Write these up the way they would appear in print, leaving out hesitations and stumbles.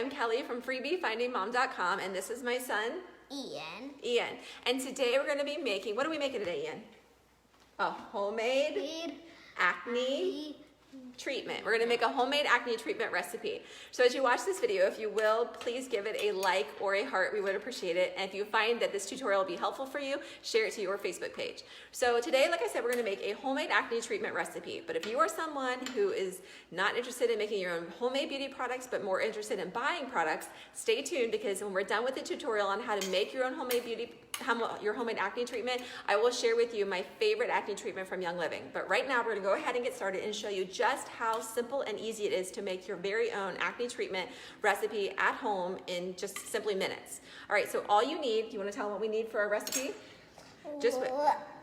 I'm Kelly from freebiefindingmom.com, and this is my son, Ian. And today we're going to be making, what are we making today, Ian? A homemade acne treatment. We're going to make a homemade acne treatment recipe. So as you watch this video, if you will, please give it a like or a heart. We would appreciate it. And if you find that this tutorial will be helpful for you, share it to your Facebook page. So today, like I said, we're going to make a homemade acne treatment recipe. But if you are someone who is not interested in making your own homemade beauty products, but more interested in buying products, stay tuned, because when we're done with the tutorial on how to make your own homemade homemade acne treatment, I will share with you my favorite acne treatment from Young Living. But right now, we're going to go ahead and get started and show you just how simple and easy it is to make your very own acne treatment recipe at home in just simply minutes. All right, so all you need, do you want to tell them what we need for our recipe?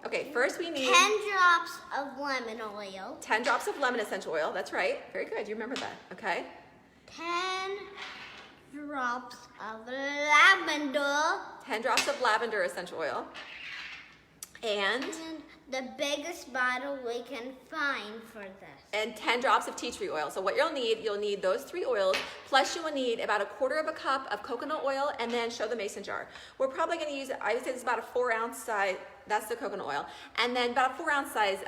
Okay, first we need 10 drops of lemon oil. 10 drops of lemon essential oil, that's right. Very good, you remember that, okay? 10 drops of lavender. 10 drops of lavender essential oil. And the biggest bottle we can find for this. And 10 drops of tea tree oil. So what you'll need those 3 oils, plus you will need about 1/4 cup of coconut oil, and then show the mason jar. We're probably gonna use, I would say it's about a 4-ounce size, that's the coconut oil, and then about a 4-ounce size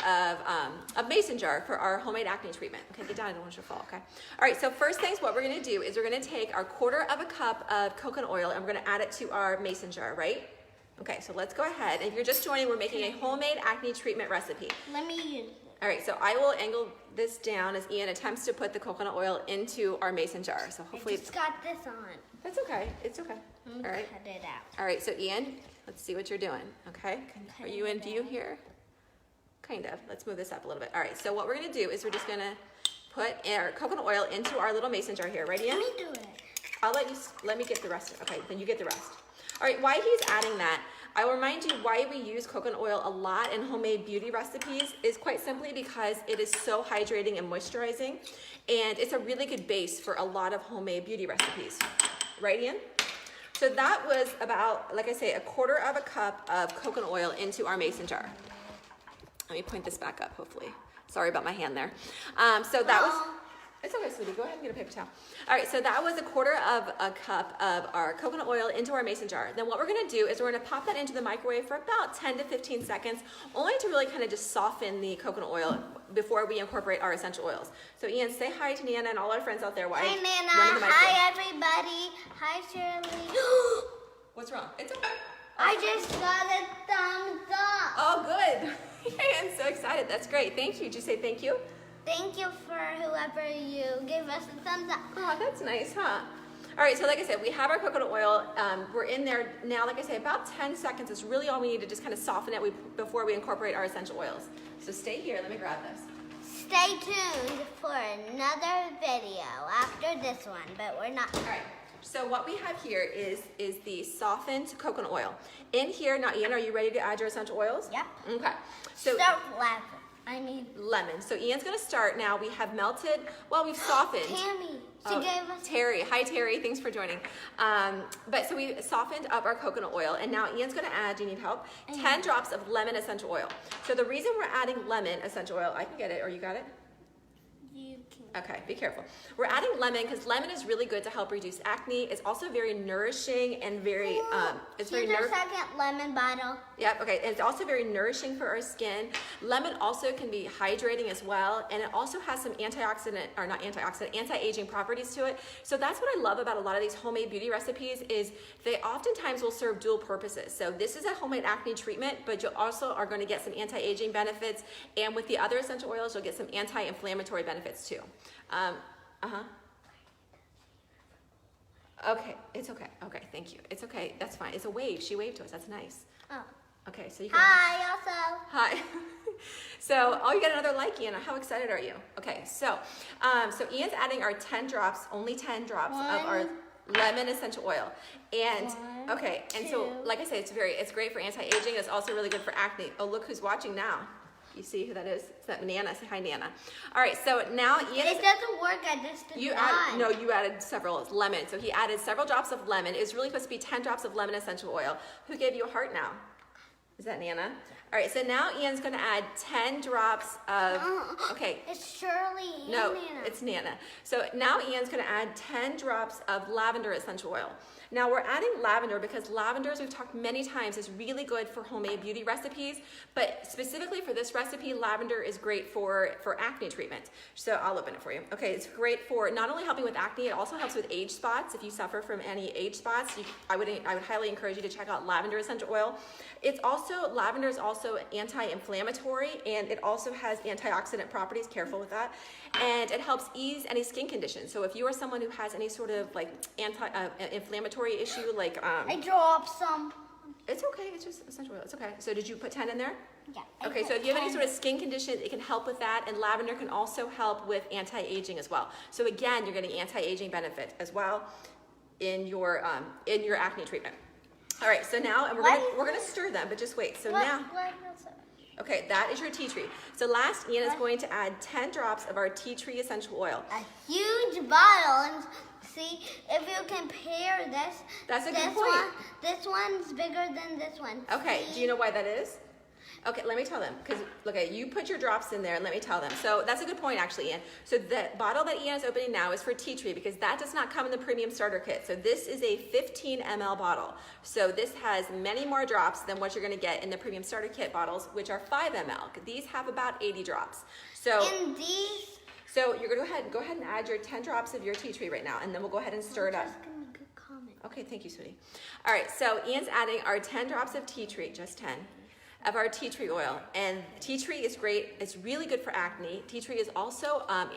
of mason jar for our homemade acne treatment. Okay, get down, I don't want you to fall, okay? All right, so first things, what we're gonna do is we're gonna take our 1/4 cup of coconut oil and we're gonna add it to our mason jar, right? Okay, so let's go ahead. If you're just joining, we're making a homemade acne treatment recipe. Let me use it. All right, so I will angle this down as Ian attempts to put the coconut oil into our mason jar. So hopefully it's got this on. That's okay, it's okay. All right. Cut it out. All right, so Ian, let's see what you're doing, okay? Are you in view here? Kind of, let's move this up a little bit. All right, so what we're gonna do is we're just gonna put our coconut oil into our little mason jar here, right, Ian? Let me do it. Let me get the rest. Okay, then you get the rest. All right, while he's adding that, I will remind you why we use coconut oil a lot in homemade beauty recipes is quite simply because it is so hydrating and moisturizing, and it's a really good base for a lot of homemade beauty recipes. Right, Ian? So that was about, like I say, 1/4 cup of coconut oil into our mason jar. Let me point this back up, hopefully. Sorry about my hand there. So that was... It's okay, sweetie. Go ahead and get a paper towel. All right, so that was 1/4 cup of our coconut oil into our mason jar. Then what we're gonna do is we're gonna pop that into the microwave for about 10 to 15 seconds, only to really kind of just soften the coconut oil before we incorporate our essential oils. So Ian, say hi to Nana and all our friends out there. Hi, Nana. Hi, everybody. Hi, Shirley. What's wrong? It's okay. I just got a thumbs up. Oh, good. I'm so excited. That's great. Thank you. Did you say thank you? Thank you for whoever you gave us a thumbs up. Oh, that's nice, huh? All right, so like I said, we have our coconut oil. We're in there now, like I say, about 10 seconds is really all we need to just kind of soften it before we incorporate our essential oils. So stay here, let me grab this. Stay tuned for another video after this one, but we're not. All right, so what we have here is the softened coconut oil. In here, now Ian, are you ready to add your essential oils? Yep. Okay. So start laughing. I need lemon. So Ian's gonna start now. We have melted, well, we've softened. Tammy, she gave us. Terry, hi Terry, thanks for joining. But so we softened up our coconut oil, and now Ian's gonna add, do you need help? 10 drops of lemon essential oil. So the reason we're adding lemon essential oil, I can get it, or you got it? You can. Okay, be careful. We're adding lemon because lemon is really good to help reduce acne. It's also very nourishing and very, it's very nourishing. Second lemon bottle. Yep, okay, and it's also very nourishing for our skin. Lemon also can be hydrating as well, and it also has some anti-aging properties to it. So that's what I love about a lot of these homemade beauty recipes is they oftentimes will serve dual purposes. So this is a homemade acne treatment, but you also are going to get some anti-aging benefits, and with the other essential oils, you'll get some anti-inflammatory benefits too. Okay, it's okay. Okay, thank you. It's okay. That's fine. It's a wave. She waved to us. That's nice. Oh. Okay, so you can. Hi, also. Hi. So, oh, you got another like, Ian. How excited are you? Okay, so Ian's adding our 10 drops, only 10 drops of our lemon essential oil. And okay, and so like I said, it's great for anti-aging. It's also really good for acne. Oh, look who's watching now. You see who that is? It's that Nana. Say hi, Nana. All right, so now Ian. It doesn't work. I just did you added several lemon. So he added several drops of lemon. It's really supposed to be 10 drops of lemon essential oil. Who gave you a heart now? Is that Nana? All right, so now Ian's gonna add 10 drops of, okay. It's Shirley and No, Nana. it's Nana. So now Ian's gonna add 10 drops of lavender essential oil. Now we're adding lavender because lavender, as we've talked many times, is really good for homemade beauty recipes, but specifically for this recipe, lavender is great for acne treatment. So I'll open it for you. Okay, it's great for not only helping with acne, it also helps with age spots. If you suffer from any age spots, I would highly encourage you to check out lavender essential oil. Lavender is also anti-inflammatory, and it also has antioxidant properties, careful with that, and it helps ease any skin conditions. So if you are someone who has any sort of like anti-inflammatory issue, like I dropped some. it's okay, it's just essential oil, it's okay. So did you put 10 in there? Yeah. Okay, so if you have any sort of skin condition, it can help with that, and lavender can also help with anti-aging as well. So again, you're getting anti-aging benefit as well in your acne treatment. All right, so now, and we're gonna stir them, but just wait. So now, okay, that is your tea tree. So last, Ian is going to add 10 drops of our tea tree essential oil. A huge bottle, and see if you compare this. That's a good point. This one's bigger than this one. Okay, See? do you know why that is? Okay, let me tell them, because look, you put your drops in there and let me tell them. So that's a good point, actually, Ian. So the bottle that Ian is opening now is for tea tree, because that does not come in the premium starter kit. So this is a 15 ml bottle. So this has many more drops than what you're gonna get in the premium starter kit bottles, which are 5 ml. These have about 80 drops. So in these. So you're gonna go ahead and add your 10 drops of your tea tree right now, and then we'll go ahead and stir it up. Good comment. Okay, thank you, sweetie. All right, so Ian's adding our 10 drops of tea tree, just 10. Of our tea tree oil, and tea tree is great. It's really good for acne. Tea tree is also 11.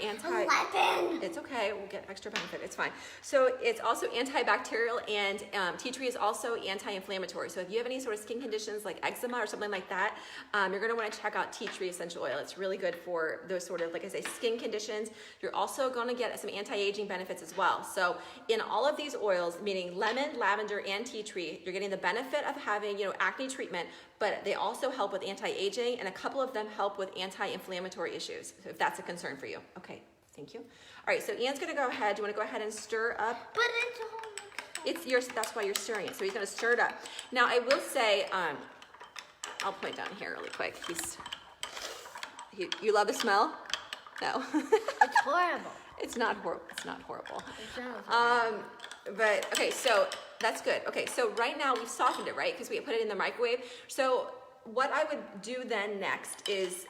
It's okay. We'll get extra benefit. It's fine. So it's also antibacterial, and tea tree is also anti-inflammatory. So if you have any sort of skin conditions like eczema or something like that, you're going to want to check out tea tree essential oil. It's really good for those sort of, like I say, skin conditions. You're also going to get some anti-aging benefits as well. So in all of these oils, meaning lemon, lavender, and tea tree, you're getting the benefit of having acne treatment, but they also help with anti-aging, and a couple of them help with anti-inflammatory issues, so if that's a concern for you. Okay, thank you. All right, so Ian's gonna go ahead. Do you wanna go ahead and stir up? But it's a whole mix. That's why you're stirring it, so he's gonna stir it up. Now, I will say, I'll point down here really quick. You love the smell? No. It's horrible. It's not horrible. It's not horrible. It's not horrible. But okay, so that's good. Okay, so right now we've softened it, right? Because we put it in the microwave. So what I would do then next is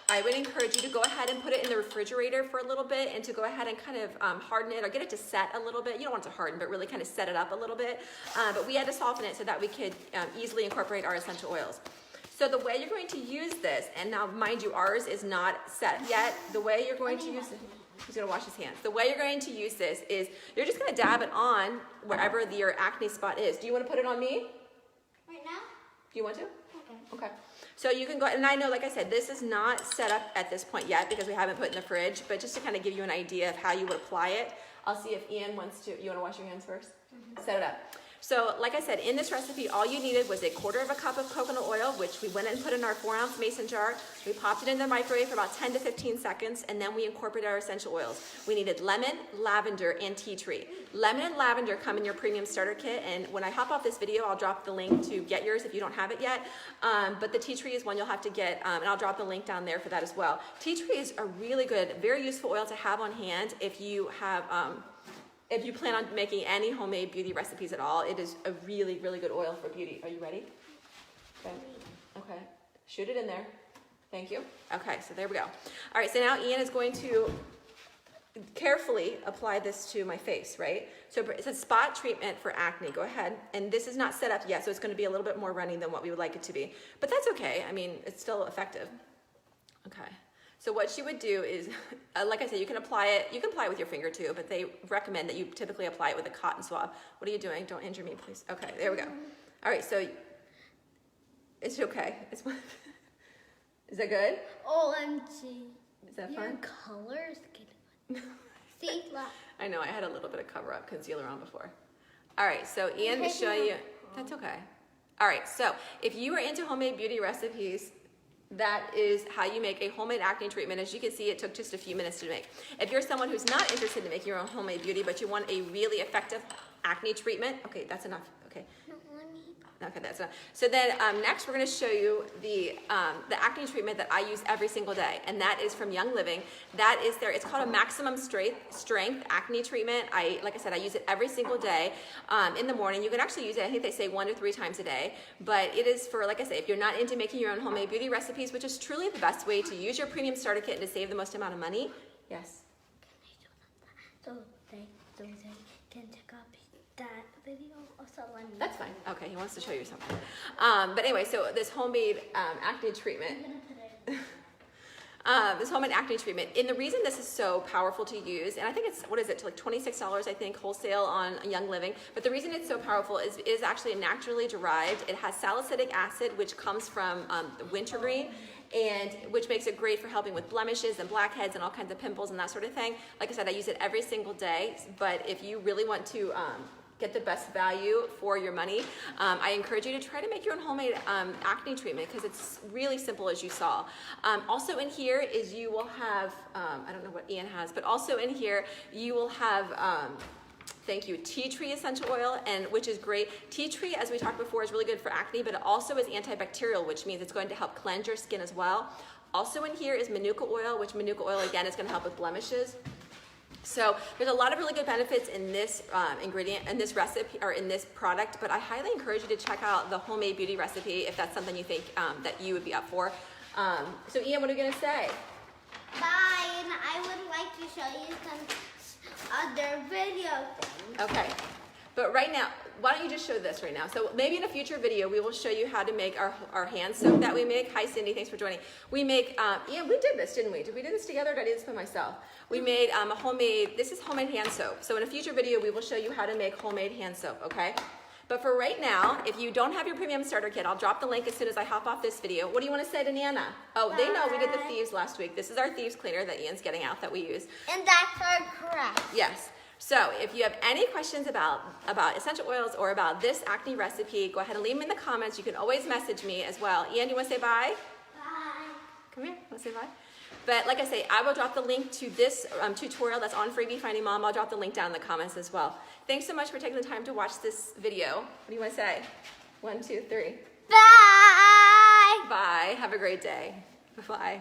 I would encourage you to go ahead and put it in the refrigerator for a little bit, and to go ahead and kind of harden it or get it to set a little bit. You don't want it to harden, but really kind of set it up a little bit. But we had to soften it so that we could easily incorporate our essential oils. So the way you're going to use this, and now mind you, ours is not set yet. The way you're going to use it, he's gonna wash his hands. The way you're going to use this is you're just gonna dab it on wherever your acne spot is. Do you wanna put it on me? Right now? Do you want to? Okay. Okay. So you can go, and I know, like I said, this is not set up at this point yet because we haven't put it in the fridge, but just to kind of give you an idea of how you would apply it, I'll see if Ian wants to, you wanna wash your hands first? Set it up. So like I said, in this recipe, all you needed was a 1/4 cup of coconut oil, which we went and put in our 4-ounce mason jar. We popped it in the microwave for about 10 to 15 seconds, and then we incorporated our essential oils. We needed lemon, lavender, and tea tree. Lemon and lavender come in your premium starter kit, and when I hop off this video, I'll drop the link to get yours if you don't have it yet. But the tea tree is one you'll have to get, and I'll drop the link down there for that as well. Tea tree is a really good, very useful oil to have on hand if you have, if you plan on making any homemade beauty recipes at all. It is a really, really good oil for beauty. Are you ready? Okay. Okay. Shoot it in there. Thank you. Okay, so there we go. All right, so now Ian is going to carefully apply this to my face, right? So it's a spot treatment for acne. Go ahead. And this is not set up yet, so it's going to be a little bit more runny than what we would like it to be. But that's okay. I mean, it's still effective. Okay. So what you would do is, like I said, you can apply it with your finger too, but they recommend that you typically apply it with a cotton swab. What are you doing? Don't injure me, please. Okay, there we go. All right, so it's okay. Is that good? OMG. Is that Your fun? colors get See, look. I know, I had a little bit of cover-up concealer on before. All right, so Ian is showing you, that's okay. All right, so if you are into homemade beauty recipes, that is how you make a homemade acne treatment. As you can see, it took just a few minutes to make. If you're someone who's not interested in making your own homemade beauty, but you want a really effective acne treatment, okay, that's enough. Okay. Okay, that's enough. So then next we're going to show you the acne treatment that I use every single day, and that is from Young Living. That is it's called a maximum strength acne treatment. Like I said, I use it every single day in the morning. You can actually use it, I think they say 1 to 3 times a day, but it is for, like I say, if you're not into making your own homemade beauty recipes, which is truly the best way to use your premium starter kit and to save the most amount of money. Yes? So they can check out that video also. That's fine. Okay, he wants to show you something. But anyway, so this homemade acne treatment. This homemade acne treatment. And the reason this is so powerful to use, and I think it's, what is it, like $26, I think, wholesale on Young Living. But the reason it's so powerful is actually naturally derived. It has salicylic acid, which comes from wintergreen, and which makes it great for helping with blemishes and blackheads and all kinds of pimples and that sort of thing. Like I said, I use it every single day, but if you really want to get the best value for your money, I encourage you to try to make your own homemade acne treatment, because it's really simple, as you saw. Also in here is you will have, I don't know what Ian has, but also in here you will have, thank you, tea tree essential oil, and which is great. Tea tree, as we talked before, is really good for acne, but it also is antibacterial, which means it's going to help cleanse your skin as well. Also in here is manuka oil, which manuka oil, again, is going to help with blemishes. So there's a lot of really good benefits in this ingredient, in this recipe, or in this product, but I highly encourage you to check out the homemade beauty recipe if that's something you think that you would be up for. So Ian, what are you going to say? Bye, and I would like to show you some other video things. Okay, but right now, why don't you just show this right now? So maybe in a future video, we will show you how to make our hand soap that we make. Hi, Cindy, thanks for joining. We make, Ian, we did this, didn't we? Did we do this together, or did I do this by myself? We made a homemade, this is homemade hand soap. So in a future video, we will show you how to make homemade hand soap, okay? But for right now, if you don't have your premium starter kit, I'll drop the link as soon as I hop off this video. What do you want to say to Nana? Oh, Bye. They know we did the Thieves last week. This is our Thieves cleaner that Ian's getting out that we use. And that's our crest. Yes. So if you have any questions about essential oils or about this acne recipe, go ahead and leave them in the comments. You can always message me as well. Ian, you want to say bye? Bye. Come here. Want to say bye? But like I say, I will drop the link to this tutorial that's on Freebie Finding Mom. I'll drop the link down in the comments as well. Thanks so much for taking the time to watch this video. What do you want to say? 1, 2, 3. Bye. Bye. Have a great day. Bye.